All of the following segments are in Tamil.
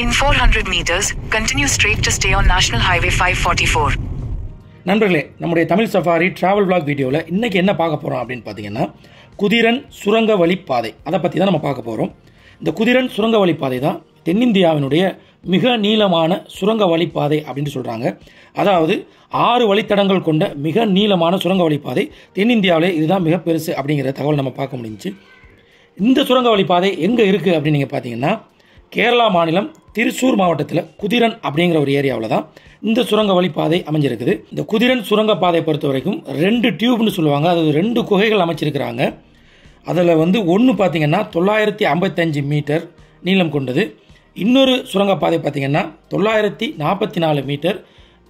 In 400 meters, continue straight to stay on National Highway 544. நண்பர்களே, நம்முடைய தமிழ் சஃபாரி டிராவல் vlog வீடியோவில் இன்றைக்கி என்ன பார்க்க போகிறோம் அப்படின்னு பார்த்தீங்கன்னா, குதிரன் சுரங்க வழிப்பாதை அதை பற்றி தான் நம்ம பார்க்க போகிறோம். இந்த குதிரன் சுரங்க வழிப்பாதை தான் தென்னிந்தியாவினுடைய மிக நீளமான சுரங்க வழிப்பாதை அப்படின்னு சொல்கிறாங்க. அதாவது 6 வழித்தடங்கள் கொண்ட மிக நீளமான சுரங்க வழிப்பாதை தென்னிந்தியாவிலே இதுதான் மிக பெருசு அப்படிங்கிற தகவல் நம்ம பார்க்க முடிஞ்சிச்சு. இந்த சுரங்க வழிப்பாதை எங்கே இருக்குது அப்படின்னு நீங்கள் பார்த்தீங்கன்னா, கேரளா மாநிலம் திருச்சூர் மாவட்டத்தில் குதிரன் அப்படிங்கிற ஒரு ஏரியாவில் தான் இந்த சுரங்க வழிப்பாதை அமைஞ்சிருக்குது. இந்த குதிரன் சுரங்க பாதை பொறுத்த வரைக்கும் 2 டியூப்னு சொல்லுவாங்க. அதாவது 2 குகைகள் அமைச்சிருக்கிறாங்க. அதில் ஒன்று பார்த்தீங்கன்னா 955 மீட்டர் நீளம் கொண்டது. இன்னொரு சுரங்கப்பாதை பார்த்தீங்கன்னா 944 மீட்டர்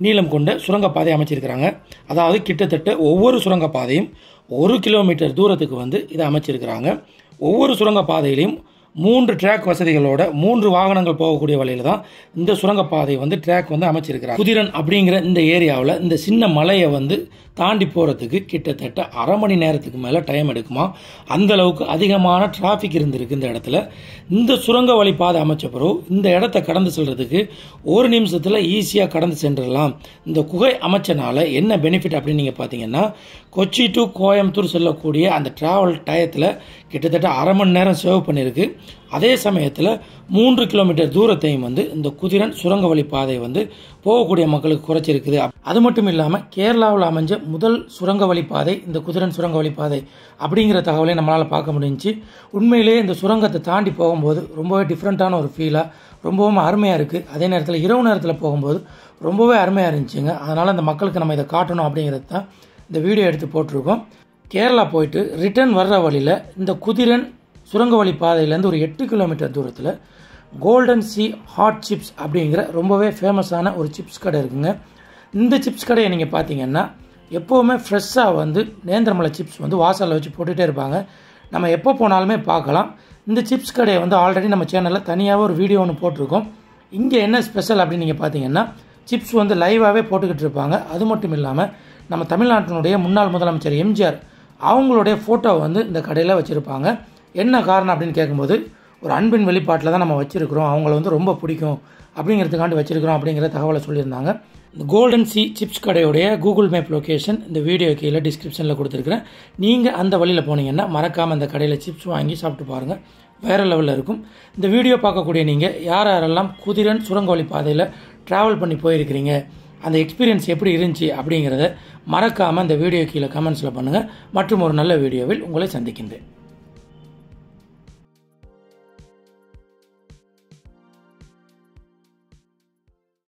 நீளம் கொண்ட சுரங்கப்பாதை அமைச்சிருக்கிறாங்க. அதாவது கிட்டத்தட்ட ஒவ்வொரு சுரங்கப்பாதையும் 1 கிலோமீட்டர் தூரத்துக்கு இதை அமைச்சிருக்கிறாங்க. ஒவ்வொரு சுரங்கப்பாதையிலையும் 3 ட்ராக் வசதிகளோட 3 வாகனங்கள் போகக்கூடிய வழியில் தான் இந்த சுரங்கப்பாதை ட்ராக் அமைச்சிருக்கிறாங்க. குதிரன் அப்படிங்கிற இந்த ஏரியாவில் இந்த சின்ன மலையை தாண்டி போகிறதுக்கு கிட்டத்தட்ட அரை மணி நேரத்துக்கு மேலே டைம் எடுக்குமா. அந்த அளவுக்கு அதிகமான டிராஃபிக் இருந்திருக்கு இந்த இடத்துல. இந்த சுரங்க வழிப்பாதை அமைச்ச பிறகு இந்த இடத்த கடந்து செல்றதுக்கு 1 நிமிஷத்தில் ஈஸியாக கடந்து சென்றுடலாம். இந்த குகை அமைச்சனால என்ன பெனிஃபிட் அப்படின்னு நீங்கள் பார்த்தீங்கன்னா, கொச்சி டு கோயம்புத்தூர் செல்லக்கூடிய அந்த டிராவல் டயத்தில் கிட்டத்தட்ட அரை மணி நேரம் சேவ் பண்ணியிருக்கு. அதே சமயத்தில் 3 கிலோமீட்டர் தூரத்தையும் இந்த குதிரன் சுரங்க வழிப்பாதை போகக்கூடிய மக்களுக்கு குறைச்சிருக்குது. அது மட்டும் இல்லாமல் கேரளாவில் அமைஞ்ச முதல் சுரங்க வழிப்பாதை இந்த குதிரன் சுரங்க வழிப்பாதை அப்படிங்கிற தகவலை நம்மளால் பார்க்க முடிஞ்சிச்சு. உண்மையிலேயே இந்த சுரங்கத்தை தாண்டி போகும்போது ரொம்பவே டிஃப்ரெண்ட்டான ஒரு ஃபீலாக ரொம்பவும் அருமையாக இருக்குது. அதே நேரத்தில் இரவு நேரத்தில் போகும்போது ரொம்பவே அருமையாக இருந்துச்சுங்க. அதனால் அந்த மக்களுக்கு நம்ம இதை காட்டணும் அப்படிங்கிறது தான் இந்த வீடியோ எடுத்து போட்டிருக்கோம். கேரளா போயிட்டு ரிட்டர்ன் வர்ற வழியில் இந்த குதிரன் சுரங்க வழிப்பாதையிலேருந்து ஒரு 8 கிலோமீட்டர் தூரத்தில் கோல்டன் சி ஹாட் சிப்ஸ் அப்படிங்கிற ரொம்பவே ஃபேமஸான ஒரு சிப்ஸ் கடை இருக்குங்க. இந்த சிப்ஸ் கடையை நீங்கள் பார்த்தீங்கன்னா எப்போவுமே ஃப்ரெஷ்ஷாக நேந்திரமலை சிப்ஸ் வாசலில் வச்சு போட்டுகிட்டே இருப்பாங்க. நம்ம எப்போ போனாலுமே பார்க்கலாம். இந்த சிப்ஸ் கடையை ஆல்ரெடி நம்ம சேனலில் தனியாகவே ஒரு வீடியோ ஒன்று போட்டிருக்கோம். இங்கே என்ன ஸ்பெஷல் அப்படின்னு நீங்கள் பார்த்தீங்கன்னா, சிப்ஸ் லைவாகவே போட்டுக்கிட்டு இருப்பாங்க. அது மட்டும் இல்லாமல் நம்ம தமிழ்நாட்டினுடைய முன்னாள் முதலமைச்சர் எம்ஜிஆர் அவங்களுடைய ஃபோட்டோ இந்த கடையில் வச்சுருப்பாங்க. என்ன காரணம் அப்படின்னு கேட்கும்போது, ஒரு அன்பின் வெளிப்பாட்டில் தான் நம்ம வச்சுருக்கிறோம், அவங்கள ரொம்ப பிடிக்கும் அப்படிங்கிறதுக்காண்டி வச்சுருக்கிறோம் அப்படிங்கிற தகவலை சொல்லியிருந்தாங்க. இந்த கோல்டன் சி சிப்ஸ் கடையுடைய கூகுள் மேப் லொக்கேஷன் இந்த வீடியோ கீழே டிஸ்கிரிப்ஷனில் கொடுத்துருக்குறேன். நீங்கள் அந்த வழியில் போனீங்கன்னா மறக்காமல் அந்த கடையில் சிப்ஸ் வாங்கி சாப்பிட்டு பாருங்கள். வேறு லெவலில் இருக்கும். இந்த வீடியோ பார்க்கக்கூடிய நீங்கள் யாரெல்லாம் குதிரன் சுரங்க வழி பாதையில் ட்ராவல் பண்ணி போயிருக்கிறீங்க, அந்த எக்ஸ்பீரியன்ஸ் எப்படி இருந்துச்சு அப்படிங்கிறத மறக்காமல் இந்த வீடியோ கீழே கமெண்ட்ஸில் பண்ணுங்கள். மற்றும் ஒரு நல்ல வீடியோவில் உங்களை சந்திக்கின்றேன்.